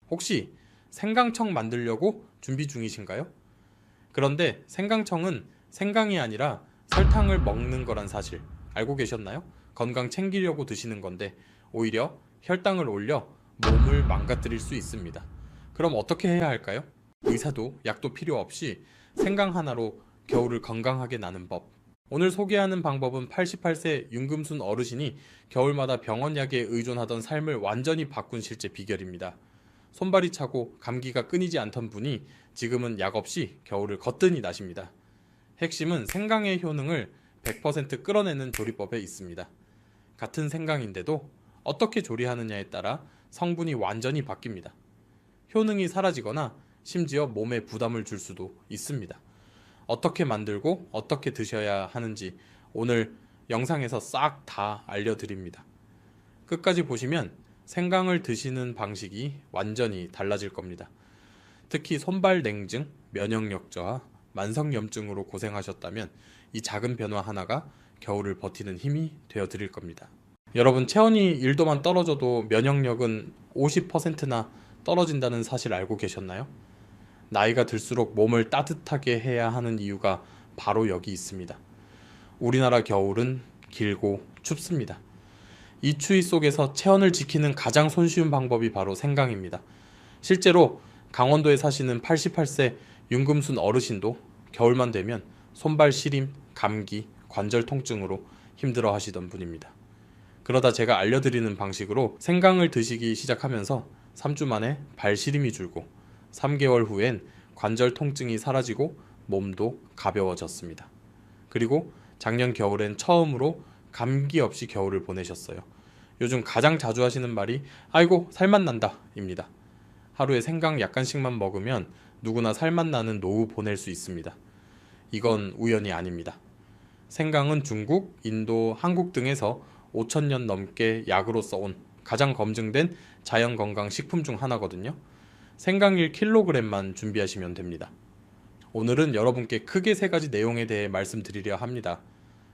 혹시 생강청 만들려고 준비 중이신가요? 그런데 생강청은 생강이 아니라 설탕을 먹는 거란 사실 알고 계셨나요? 건강 챙기려고 드시는 건데 오히려 혈당을 올려 몸을 망가뜨릴 수 있습니다. 그럼 어떻게 해야 할까요? 의사도 약도 필요 없이 생강 하나로 겨울을 건강하게 나는 법. 오늘 소개하는 방법은 88세 윤금순 어르신이 겨울마다 병원약에 의존하던 삶을 완전히 바꾼 실제 비결입니다. 손발이 차고 감기가 끊이지 않던 분이 지금은 약 없이 겨울을 거뜬히 나십니다. 핵심은 생강의 효능을 100% 끌어내는 조리법에 있습니다. 같은 생강인데도 어떻게 조리하느냐에 따라 성분이 완전히 바뀝니다. 효능이 사라지거나 심지어 몸에 부담을 줄 수도 있습니다. 어떻게 만들고 어떻게 드셔야 하는지 오늘 영상에서 싹 다 알려드립니다. 끝까지 보시면 생강을 드시는 방식이 완전히 달라질 겁니다. 특히 손발 냉증, 면역력 저하, 만성염증으로 고생하셨다면 이 작은 변화 하나가 겨울을 버티는 힘이 되어 드릴 겁니다. 여러분, 체온이 1도만 떨어져도 면역력은 50%나 떨어진다는 사실 알고 계셨나요? 나이가 들수록 몸을 따뜻하게 해야 하는 이유가 바로 여기 있습니다. 우리나라 겨울은 길고 춥습니다. 이 추위 속에서 체온을 지키는 가장 손쉬운 방법이 바로 생강입니다. 실제로 강원도에 사시는 88세 윤금순 어르신도 겨울만 되면 손발 시림, 감기, 관절 통증으로 힘들어 하시던 분입니다. 그러다 제가 알려드리는 방식으로 생강을 드시기 시작하면서 3주 만에 발 시림이 줄고 3개월 후엔 관절 통증이 사라지고 몸도 가벼워졌습니다. 그리고 작년 겨울엔 처음으로 감기 없이 겨울을 보내셨어요. 요즘 가장 자주 하시는 말이 아이고 살만 난다 입니다. 하루에 생강 약간씩만 먹으면 누구나 살만 나는 노후 보낼 수 있습니다. 이건 우연이 아닙니다. 생강은 중국, 인도, 한국 등에서 5,000년 넘게 약으로 써온 가장 검증된 자연건강식품 중 하나거든요. 생강 1kg만 준비하시면 됩니다. 오늘은 여러분께 크게 3가지 내용에 대해 말씀드리려 합니다.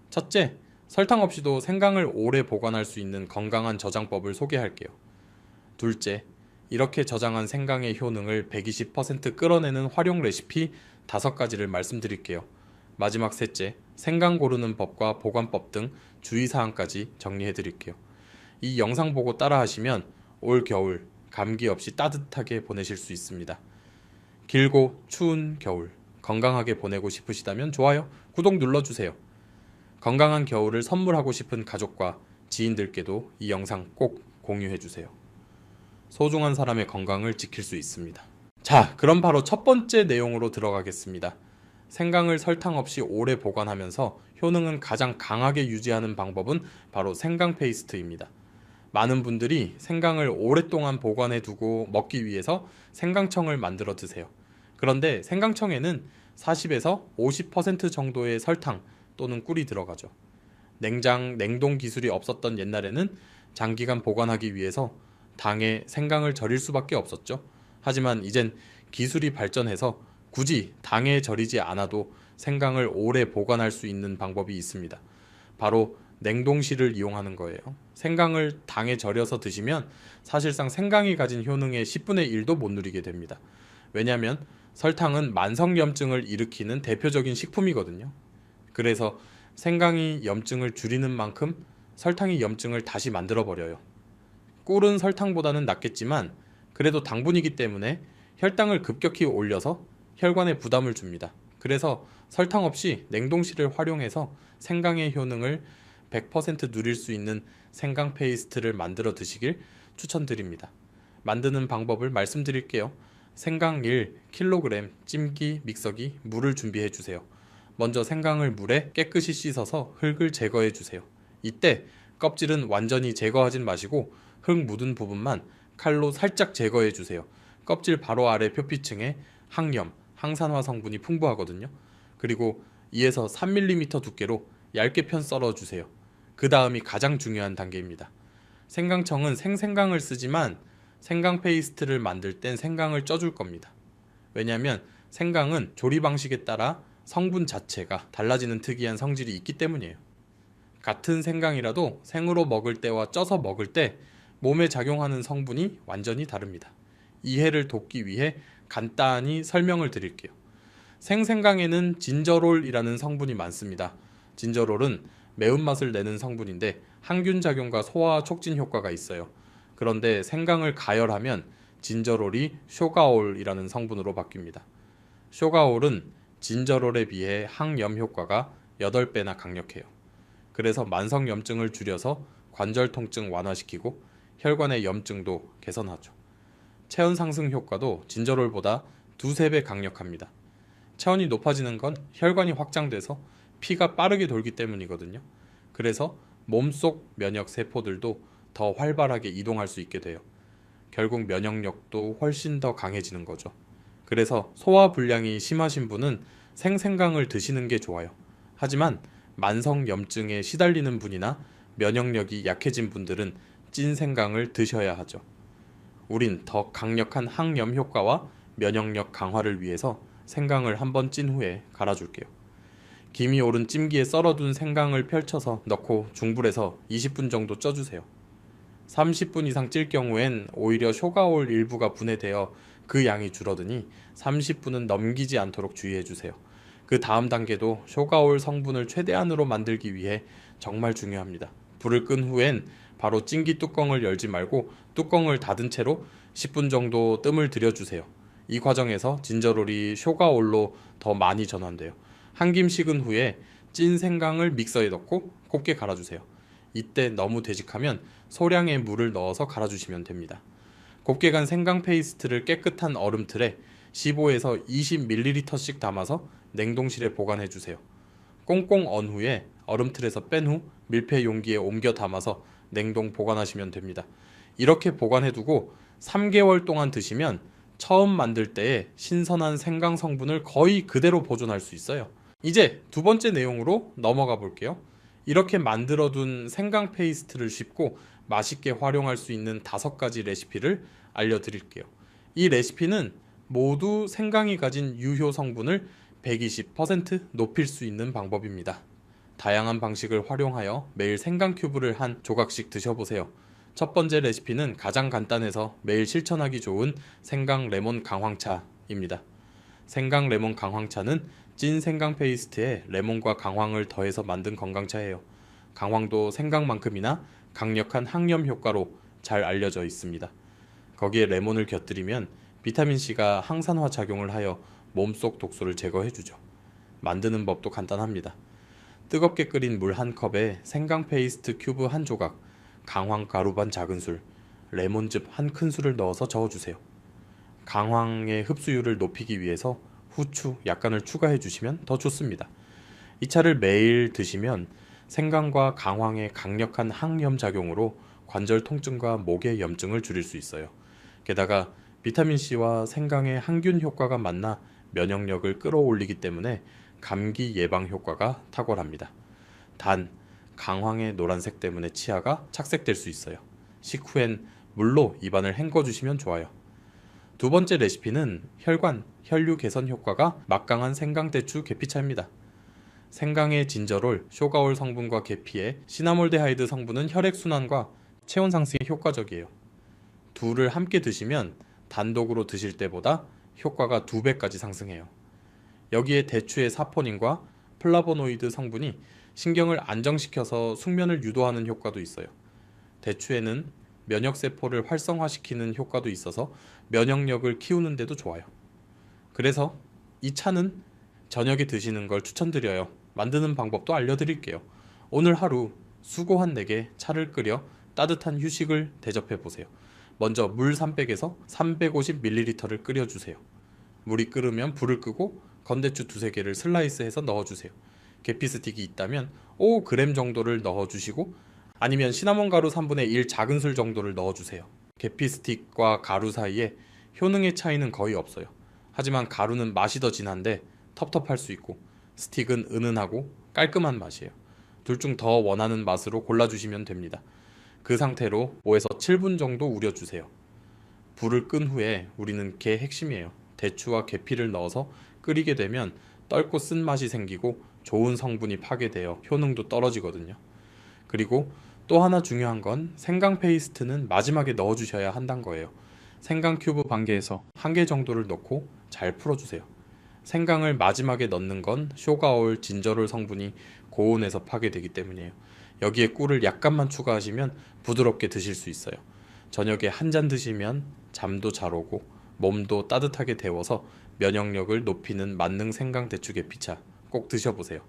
첫째, 설탕 없이도 생강을 오래 보관할 수 있는 건강한 저장법을 소개할게요. 둘째, 이렇게 저장한 생강의 효능을 120% 끌어내는 활용 레시피 5가지를 말씀드릴게요. 마지막 셋째, 생강 고르는 법과 보관법 등 주의사항까지 정리해드릴게요. 이 영상 보고 따라하시면 올 겨울 감기 없이 따뜻하게 보내실 수 있습니다. 길고 추운 겨울 건강하게 보내고 싶으시다면 좋아요, 구독 눌러주세요. 건강한 겨울을 선물하고 싶은 가족과 지인들께도 이 영상 꼭 공유해주세요. 소중한 사람의 건강을 지킬 수 있습니다. 자, 그럼 바로 첫 번째 내용으로 들어가겠습니다. 생강을 설탕 없이 오래 보관하면서 효능은 가장 강하게 유지하는 방법은 바로 생강 페이스트입니다. 많은 분들이 생강을 오랫동안 보관해 두고 먹기 위해서 생강청을 만들어 드세요. 그런데 생강청에는 40에서 50% 정도의 설탕 또는 꿀이 들어가죠. 냉동 기술이 없었던 옛날에는 장기간 보관하기 위해서 당에 생강을 절일 수밖에 없었죠. 하지만 이젠 기술이 발전해서 굳이 당에 절이지 않아도 생강을 오래 보관할 수 있는 방법이 있습니다. 바로 냉동실을 이용하는 거예요. 생강을 당에 절여서 드시면 사실상 생강이 가진 효능의 10분의 1도 못 누리게 됩니다. 왜냐하면 설탕은 만성염증을 일으키는 대표적인 식품이거든요. 그래서 생강이 염증을 줄이는 만큼 설탕이 염증을 다시 만들어버려요. 꿀은 설탕보다는 낫겠지만 그래도 당분이기 때문에 혈당을 급격히 올려서 혈관에 부담을 줍니다. 그래서 설탕 없이 냉동실을 활용해서 생강의 효능을 100% 누릴 수 있는 생강 페이스트를 만들어 드시길 추천드립니다. 만드는 방법을 말씀드릴게요. 생강 1kg, 찜기, 믹서기, 물을 준비해 주세요. 먼저 생강을 물에 깨끗이 씻어서 흙을 제거해 주세요. 이때 껍질은 완전히 제거하진 마시고 흙 묻은 부분만 칼로 살짝 제거해 주세요. 껍질 바로 아래 표피층에 항염, 항산화 성분이 풍부하거든요. 그리고 2에서 3mm 두께로 얇게 편 썰어 주세요. 그 다음이 가장 중요한 단계입니다. 생강청은 생생강을 쓰지만 생강 페이스트를 만들 땐 생강을 쪄줄 겁니다. 왜냐하면 생강은 조리 방식에 따라 성분 자체가 달라지는 특이한 성질이 있기 때문이에요. 같은 생강이라도 생으로 먹을 때와 쪄서 먹을 때 몸에 작용하는 성분이 완전히 다릅니다. 이해를 돕기 위해 간단히 설명을 드릴게요. 생생강에는 진저롤이라는 성분이 많습니다. 진저롤은 매운맛을 내는 성분인데 항균 작용과 소화 촉진 효과가 있어요. 그런데 생강을 가열하면 진저롤이 쇼가올이라는 성분으로 바뀝니다. 쇼가올은 진저롤에 비해 항염 효과가 8배나 강력해요. 그래서 만성염증을 줄여서 관절 통증 완화시키고 혈관의 염증도 개선하죠. 체온 상승 효과도 진저롤보다 2~3배 강력합니다. 체온이 높아지는 건 혈관이 확장돼서 피가 빠르게 돌기 때문이거든요. 그래서 몸속 면역 세포들도 더 활발하게 이동할 수 있게 돼요. 결국 면역력도 훨씬 더 강해지는 거죠. 그래서 소화 불량이 심하신 분은 생생강을 드시는 게 좋아요. 하지만 만성염증에 시달리는 분이나 면역력이 약해진 분들은 찐생강을 드셔야 하죠. 우린 더 강력한 항염 효과와 면역력 강화를 위해서 생강을 한번 찐 후에 갈아줄게요. 김이 오른 찜기에 썰어둔 생강을 펼쳐서 넣고 중불에서 20분 정도 쪄주세요. 30분 이상 찔 경우엔 오히려 쇼가올 일부가 분해되어 그 양이 줄어드니 30분은 넘기지 않도록 주의해주세요. 그 다음 단계도 쇼가올 성분을 최대한으로 만들기 위해 정말 중요합니다. 불을 끈 후엔 바로 찜기 뚜껑을 열지 말고 뚜껑을 닫은 채로 10분 정도 뜸을 들여주세요. 이 과정에서 진저롤이 쇼가올로 더 많이 전환돼요. 한 김 식은 후에 찐 생강을 믹서에 넣고 곱게 갈아주세요. 이때 너무 되직하면 소량의 물을 넣어서 갈아주시면 됩니다. 곱게 간 생강 페이스트를 깨끗한 얼음틀에 15에서 20ml씩 담아서 냉동실에 보관해주세요. 꽁꽁 언 후에 얼음틀에서 뺀 후 밀폐 용기에 옮겨 담아서 냉동 보관하시면 됩니다. 이렇게 보관해두고 3개월 동안 드시면 처음 만들 때의 신선한 생강 성분을 거의 그대로 보존할 수 있어요. 이제 두 번째 내용으로 넘어가 볼게요. 이렇게 만들어둔 생강 페이스트를 쉽고 맛있게 활용할 수 있는 5가지 레시피를 알려드릴게요. 이 레시피는 모두 생강이 가진 유효 성분을 120% 높일 수 있는 방법입니다. 다양한 방식을 활용하여 매일 생강 큐브를 한 조각씩 드셔보세요. 첫 번째 레시피는 가장 간단해서 매일 실천하기 좋은 생강 레몬 강황차입니다. 생강 레몬 강황차는 찐 생강 페이스트에 레몬과 강황을 더해서 만든 건강차예요. 강황도 생강만큼이나 강력한 항염 효과로 잘 알려져 있습니다. 거기에 레몬을 곁들이면 비타민C가 항산화 작용을 하여 몸속 독소를 제거해주죠. 만드는 법도 간단합니다. 뜨겁게 끓인 물 1컵에 생강 페이스트 큐브 1조각, 강황 가루 반 작은술, 레몬즙 1큰술을 넣어서 저어주세요. 강황의 흡수율을 높이기 위해서 후추 약간을 추가해 주시면 더 좋습니다. 이 차를 매일 드시면 생강과 강황의 강력한 항염 작용으로 관절 통증과 목의 염증을 줄일 수 있어요. 게다가 비타민C와 생강의 항균 효과가 만나 면역력을 끌어올리기 때문에 감기 예방 효과가 탁월합니다. 단, 강황의 노란색 때문에 치아가 착색될 수 있어요. 식후엔 물로 입안을 헹궈주시면 좋아요. 두 번째 레시피는 혈관, 혈류 개선 효과가 막강한 생강대추 계피차입니다. 생강의 진저롤, 쇼가올 성분과 계피의 시나몰데하이드 성분은 혈액순환과 체온 상승에 효과적이에요. 둘을 함께 드시면 단독으로 드실 때보다 효과가 2배까지 상승해요. 여기에 대추의 사포닌과 플라보노이드 성분이 신경을 안정시켜서 숙면을 유도하는 효과도 있어요. 대추에는 면역세포를 활성화시키는 효과도 있어서 면역력을 키우는 데도 좋아요. 그래서 이 차는 저녁에 드시는 걸 추천드려요. 만드는 방법도 알려드릴게요. 오늘 하루 수고한 내게 차를 끓여 따뜻한 휴식을 대접해 보세요. 먼저 물 300에서 350ml를 끓여주세요. 물이 끓으면 불을 끄고 건대추 2~3개를 슬라이스해서 넣어주세요. 계피 스틱이 있다면 5g 정도를 넣어주시고 아니면 시나몬 가루 1/3 작은술 정도를 넣어주세요. 계피 스틱과 가루 사이에 효능의 차이는 거의 없어요. 하지만 가루는 맛이 더 진한데 텁텁할 수 있고 스틱은 은은하고 깔끔한 맛이에요. 둘 중 더 원하는 맛으로 골라주시면 됩니다. 그 상태로 5에서 7분 정도 우려주세요. 불을 끈 후에 우리는 게 핵심이에요. 대추와 계피를 넣어서 끓이게 되면 떫고 쓴맛이 생기고 좋은 성분이 파괴되어 효능도 떨어지거든요. 그리고 또 하나 중요한 건 생강 페이스트는 마지막에 넣어주셔야 한다는 거예요. 생강 큐브 반개에서 1개 정도를 넣고 잘 풀어주세요. 생강을 마지막에 넣는 건 쇼가올 진저롤 성분이 고온에서 파괴되기 때문이에요. 여기에 꿀을 약간만 추가하시면 부드럽게 드실 수 있어요. 저녁에 한 잔 드시면 잠도 잘 오고 몸도 따뜻하게 데워서 면역력을 높이는 만능 생강 대추계피차 꼭 드셔보세요.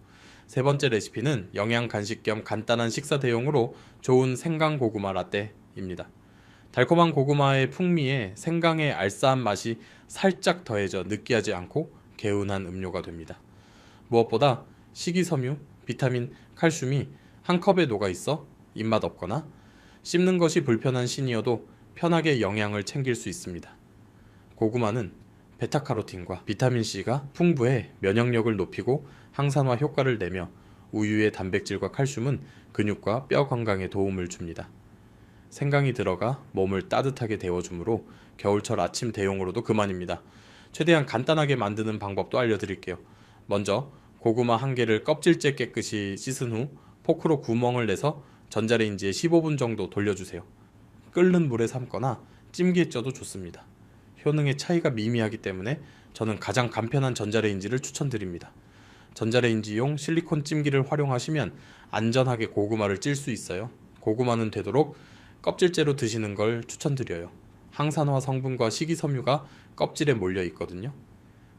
세 번째 레시피는 영양 간식 겸 간단한 식사 대용으로 좋은 생강 고구마 라떼입니다. 달콤한 고구마의 풍미에 생강의 알싸한 맛이 살짝 더해져 느끼하지 않고 개운한 음료가 됩니다. 무엇보다 식이섬유, 비타민, 칼슘이 한 컵에 녹아있어 입맛 없거나 씹는 것이 불편한 신이어도 편하게 영양을 챙길 수 있습니다. 고구마는 베타카로틴과 비타민C가 풍부해 면역력을 높이고 항산화 효과를 내며 우유의 단백질과 칼슘은 근육과 뼈 건강에 도움을 줍니다. 생강이 들어가 몸을 따뜻하게 데워주므로 겨울철 아침 대용으로도 그만입니다. 최대한 간단하게 만드는 방법도 알려드릴게요. 먼저 고구마 1개를 껍질째 깨끗이 씻은 후 포크로 구멍을 내서 전자레인지에 15분 정도 돌려주세요. 끓는 물에 삶거나 찜기에 쪄도 좋습니다. 효능의 차이가 미미하기 때문에 저는 가장 간편한 전자레인지를 추천드립니다. 전자레인지용 실리콘 찜기를 활용하시면 안전하게 고구마를 찔 수 있어요. 고구마는 되도록 껍질째로 드시는 걸 추천드려요. 항산화 성분과 식이섬유가 껍질에 몰려 있거든요.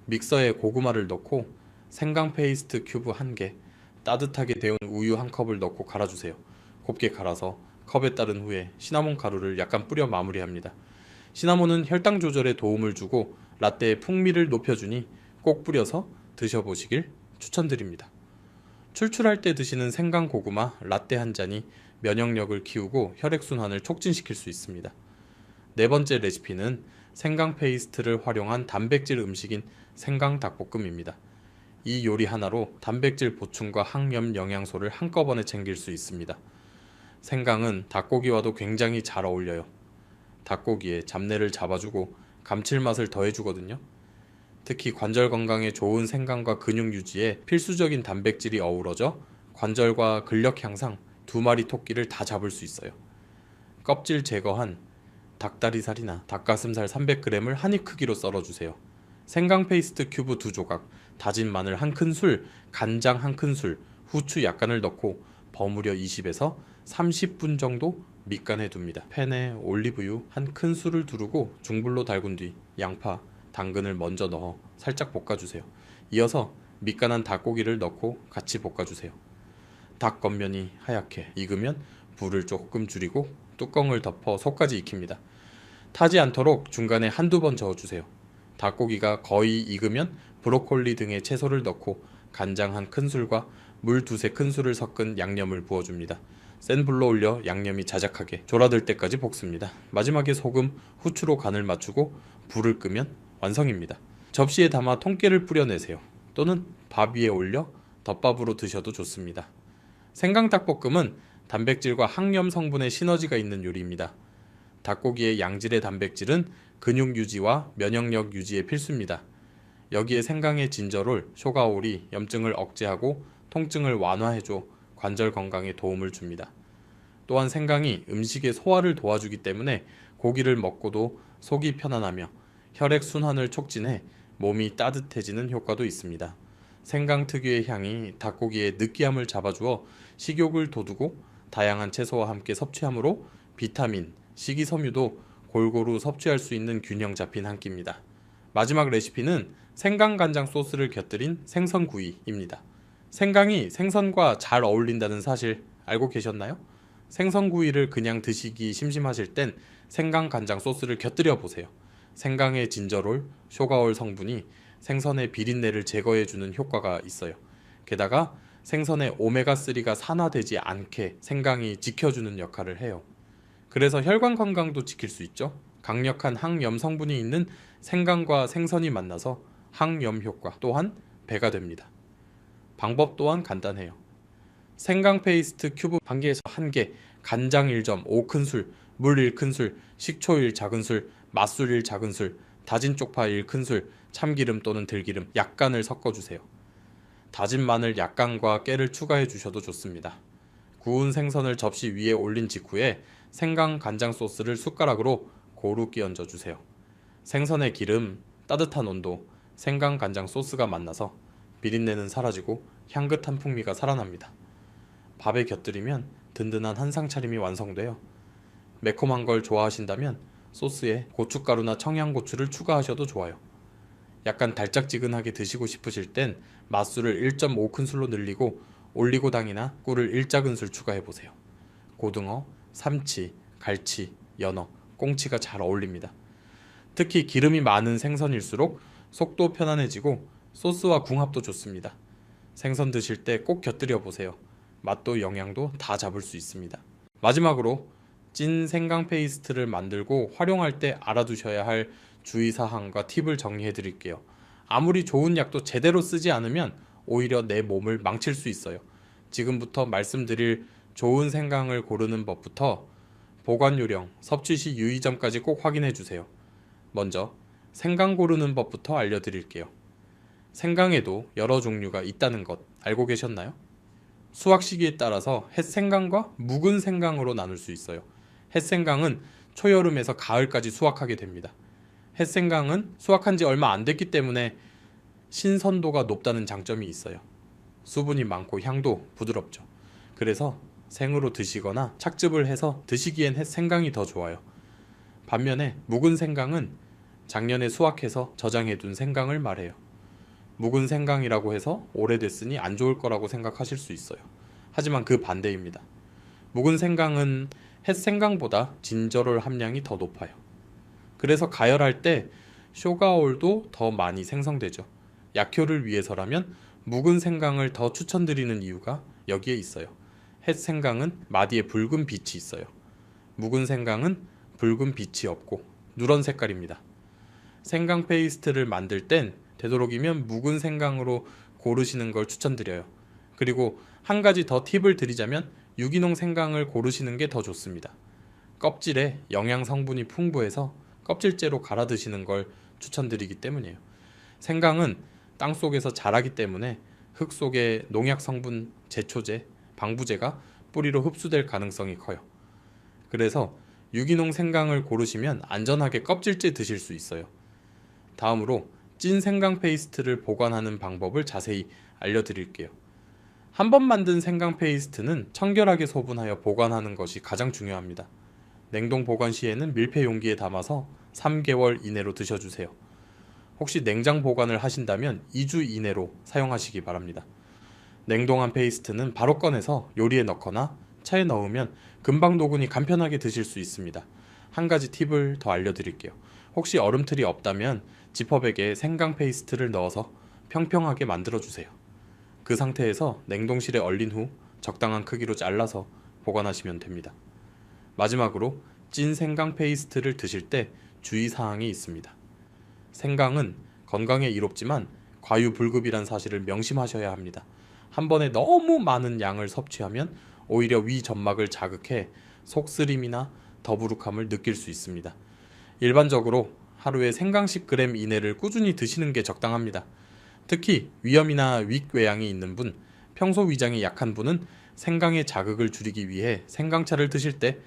믹서에 고구마를 넣고 생강 페이스트 큐브 1개, 따뜻하게 데운 우유 1컵을 넣고 갈아주세요. 곱게 갈아서 컵에 따른 후에 시나몬 가루를 약간 뿌려 마무리합니다. 시나몬은 혈당 조절에 도움을 주고 라떼의 풍미를 높여주니 꼭 뿌려서 드셔보시길 추천드립니다. 출출할 때 드시는 생강 고구마 라떼 한 잔이 면역력을 키우고 혈액순환을 촉진시킬 수 있습니다. 네 번째 레시피는 생강 페이스트를 활용한 단백질 음식인 생강 닭볶음입니다. 이 요리 하나로 단백질 보충과 항염 영양소를 한꺼번에 챙길 수 있습니다. 생강은 닭고기와도 굉장히 잘 어울려요. 닭고기에 잡내를 잡아주고 감칠맛을 더해주거든요. 특히 관절 건강에 좋은 생강과 근육 유지에 필수적인 단백질이 어우러져 관절과 근력 향상, 2마리 토끼를 다 잡을 수 있어요. 껍질 제거한 닭다리살이나 닭가슴살 300g을 한 입 크기로 썰어주세요. 생강 페이스트 큐브 2조각, 다진 마늘 1큰술, 간장 1큰술, 후추 약간을 넣고 버무려 20에서 30분 정도 밑간해 둡니다. 팬에 올리브유 1큰술을 두르고 중불로 달군 뒤 양파, 당근을 먼저 넣어 살짝 볶아주세요. 이어서 밑간한 닭고기를 넣고 같이 볶아주세요. 닭 겉면이 하얗게 익으면 불을 조금 줄이고 뚜껑을 덮어 속까지 익힙니다. 타지 않도록 중간에 한두 번 저어주세요. 닭고기가 거의 익으면 브로콜리 등의 채소를 넣고 간장 1큰술과 물 2-3큰술을 섞은 양념을 부어줍니다. 센 불로 올려 양념이 자작하게 졸아들 때까지 볶습니다. 마지막에 소금, 후추로 간을 맞추고 불을 끄면 완성입니다. 접시에 담아 통깨를 뿌려내세요. 또는 밥 위에 올려 덮밥으로 드셔도 좋습니다. 생강닭볶음은 단백질과 항염 성분의 시너지가 있는 요리입니다. 닭고기의 양질의 단백질은 근육 유지와 면역력 유지에 필수입니다. 여기에 생강의 진저롤, 쇼가올이 염증을 억제하고 통증을 완화해줘 관절 건강에 도움을 줍니다. 또한 생강이 음식의 소화를 도와주기 때문에 고기를 먹고도 속이 편안하며 혈액 순환을 촉진해 몸이 따뜻해지는 효과도 있습니다. 생강 특유의 향이 닭고기의 느끼함을 잡아주어 식욕을 돋우고 다양한 채소와 함께 섭취하므로 비타민, 식이섬유도 골고루 섭취할 수 있는 균형 잡힌 한 끼입니다. 마지막 레시피는 생강 간장 소스를 곁들인 생선구이입니다. 생강이 생선과 잘 어울린다는 사실 알고 계셨나요? 생선구이를 그냥 드시기 심심하실 땐 생강 간장 소스를 곁들여 보세요. 생강의 진저롤, 쇼가올 성분이 생선의 비린내를 제거해주는 효과가 있어요. 게다가 생선의 오메가3가 산화되지 않게 생강이 지켜주는 역할을 해요. 그래서 혈관 건강도 지킬 수 있죠. 강력한 항염 성분이 있는 생강과 생선이 만나서 항염 효과 또한 배가 됩니다. 방법 또한 간단해요. 생강 페이스트 큐브 1개에서 1개, 간장 1점 5큰술, 물 1큰술, 식초 1 작은술, 맛술 1 작은술, 다진 쪽파 1큰술, 참기름 또는 들기름 약간을 섞어주세요. 다진 마늘 약간과 깨를 추가해 주셔도 좋습니다. 구운 생선을 접시 위에 올린 직후에 생강 간장 소스를 숟가락으로 고루 끼얹어 주세요. 생선의 기름, 따뜻한 온도, 생강 간장 소스가 만나서 비린내는 사라지고 향긋한 풍미가 살아납니다. 밥에 곁들이면 든든한 한상 차림이 완성돼요. 매콤한 걸 좋아하신다면 소스에 고춧가루나 청양고추를 추가하셔도 좋아요. 약간 달짝지근하게 드시고 싶으실 땐 맛술을 1.5큰술로 늘리고 올리고당이나 꿀을 1작은술 추가해보세요. 고등어, 삼치, 갈치, 연어, 꽁치가 잘 어울립니다. 특히 기름이 많은 생선일수록 속도 편안해지고 소스와 궁합도 좋습니다. 생선 드실 때 꼭 곁들여 보세요. 맛도 영양도 다 잡을 수 있습니다. 마지막으로 찐 생강 페이스트를 만들고 활용할 때 알아두셔야 할 주의사항과 팁을 정리해 드릴게요. 아무리 좋은 약도 제대로 쓰지 않으면 오히려 내 몸을 망칠 수 있어요. 지금부터 말씀드릴 좋은 생강을 고르는 법부터 보관 요령, 섭취 시 유의점까지 꼭 확인해 주세요. 먼저 생강 고르는 법부터 알려드릴게요. 생강에도 여러 종류가 있다는 것 알고 계셨나요? 수확 시기에 따라서 햇생강과 묵은 생강으로 나눌 수 있어요. 햇생강은 초여름에서 가을까지 수확하게 됩니다. 햇생강은 수확한 지 얼마 안 됐기 때문에 신선도가 높다는 장점이 있어요. 수분이 많고 향도 부드럽죠. 그래서 생으로 드시거나 착즙을 해서 드시기엔 햇생강이 더 좋아요. 반면에 묵은 생강은 작년에 수확해서 저장해둔 생강을 말해요. 묵은 생강이라고 해서 오래됐으니 안 좋을 거라고 생각하실 수 있어요. 하지만 그 반대입니다. 묵은 생강은 햇생강보다 진저롤 함량이 더 높아요. 그래서 가열할 때 쇼가올도 더 많이 생성되죠. 약효를 위해서라면 묵은 생강을 더 추천드리는 이유가 여기에 있어요. 햇생강은 마디에 붉은 빛이 있어요. 묵은 생강은 붉은 빛이 없고 누런 색깔입니다. 생강 페이스트를 만들 땐 되도록이면 묵은 생강으로 고르시는 걸 추천드려요. 그리고 한 가지 더 팁을 드리자면 유기농 생강을 고르시는 게 더 좋습니다. 껍질에 영양 성분이 풍부해서 껍질째로 갈아 드시는 걸 추천드리기 때문이에요. 생강은 땅속에서 자라기 때문에 흙 속의 농약 성분, 제초제, 방부제가 뿌리로 흡수될 가능성이 커요. 그래서 유기농 생강을 고르시면 안전하게 껍질째 드실 수 있어요. 다음으로 찐 생강 페이스트를 보관하는 방법을 자세히 알려드릴게요. 한 번 만든 생강 페이스트는 청결하게 소분하여 보관하는 것이 가장 중요합니다. 냉동 보관 시에는 밀폐 용기에 담아서 3개월 이내로 드셔주세요. 혹시 냉장 보관을 하신다면 2주 이내로 사용하시기 바랍니다. 냉동한 페이스트는 바로 꺼내서 요리에 넣거나 차에 넣으면 금방 녹으니 간편하게 드실 수 있습니다. 한 가지 팁을 더 알려드릴게요. 혹시 얼음틀이 없다면 지퍼백에 생강 페이스트를 넣어서 평평하게 만들어주세요. 그 상태에서 냉동실에 얼린 후 적당한 크기로 잘라서 보관하시면 됩니다. 마지막으로 찐 생강 페이스트를 드실 때 주의사항이 있습니다. 생강은 건강에 이롭지만 과유불급이란 사실을 명심하셔야 합니다. 한 번에 너무 많은 양을 섭취하면 오히려 위 점막을 자극해 속쓰림이나 더부룩함을 느낄 수 있습니다. 일반적으로 하루에 생강 10g 이내를 꾸준히 드시는 게 적당합니다. 특히 위염이나 윗궤양이 있는 분, 평소 위장이 약한 분은 생강의 자극을 줄이기 위해 생강차를 드실 때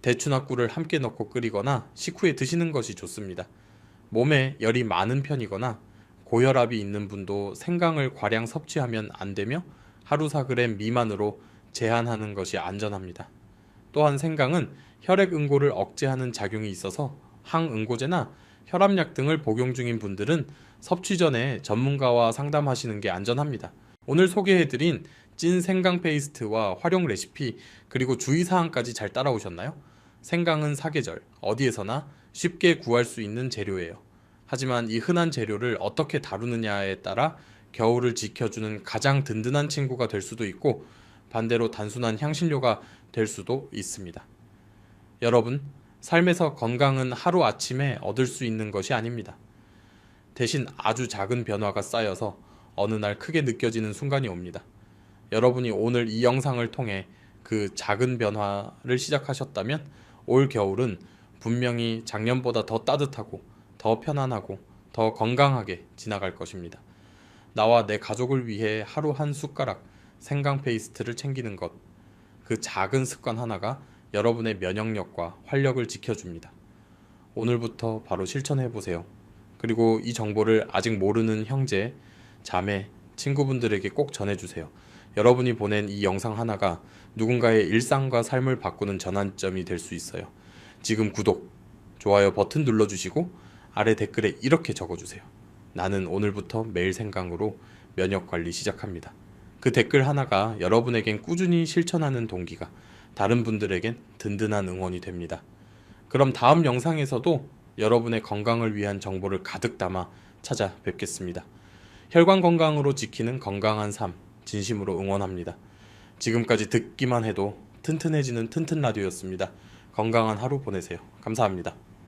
대추나 꿀을 함께 넣고 끓이거나 식후에 드시는 것이 좋습니다. 몸에 열이 많은 편이거나 고혈압이 있는 분도 생강을 과량 섭취하면 안 되며 하루 4g 미만으로 제한하는 것이 안전합니다. 또한 생강은 혈액 응고를 억제하는 작용이 있어서 항응고제나 혈압약 등을 복용 중인 분들은 섭취 전에 전문가와 상담하시는 게 안전합니다. 오늘 소개해드린 찐 생강 페이스트와 활용 레시피 그리고 주의사항까지 잘 따라오셨나요? 생강은 사계절 어디에서나 쉽게 구할 수 있는 재료예요. 하지만 이 흔한 재료를 어떻게 다루느냐에 따라 겨울을 지켜주는 가장 든든한 친구가 될 수도 있고 반대로 단순한 향신료가 될 수도 있습니다. 여러분, 삶에서 건강은 하루아침에 얻을 수 있는 것이 아닙니다. 대신 아주 작은 변화가 쌓여서 어느 날 크게 느껴지는 순간이 옵니다. 여러분이 오늘 이 영상을 통해 그 작은 변화를 시작하셨다면 올 겨울은 분명히 작년보다 더 따뜻하고 더 편안하고 더 건강하게 지나갈 것입니다. 나와 내 가족을 위해 하루 한 숟가락 생강 페이스트를 챙기는 것, 그 작은 습관 하나가 여러분의 면역력과 활력을 지켜줍니다. 오늘부터 바로 실천해보세요. 그리고 이 정보를 아직 모르는 형제, 자매, 친구분들에게 꼭 전해주세요. 여러분이 보낸 이 영상 하나가 누군가의 일상과 삶을 바꾸는 전환점이 될 수 있어요. 지금 구독, 좋아요 버튼 눌러주시고 아래 댓글에 이렇게 적어주세요. 나는 오늘부터 매일 생강으로 면역관리 시작합니다. 그 댓글 하나가 여러분에겐 꾸준히 실천하는 동기가, 다른 분들에겐 든든한 응원이 됩니다. 그럼 다음 영상에서도 여러분의 건강을 위한 정보를 가득 담아 찾아뵙겠습니다. 혈관 건강으로 지키는 건강한 삶, 진심으로 응원합니다. 지금까지 듣기만 해도 튼튼해지는 튼튼라디오였습니다. 건강한 하루 보내세요. 감사합니다.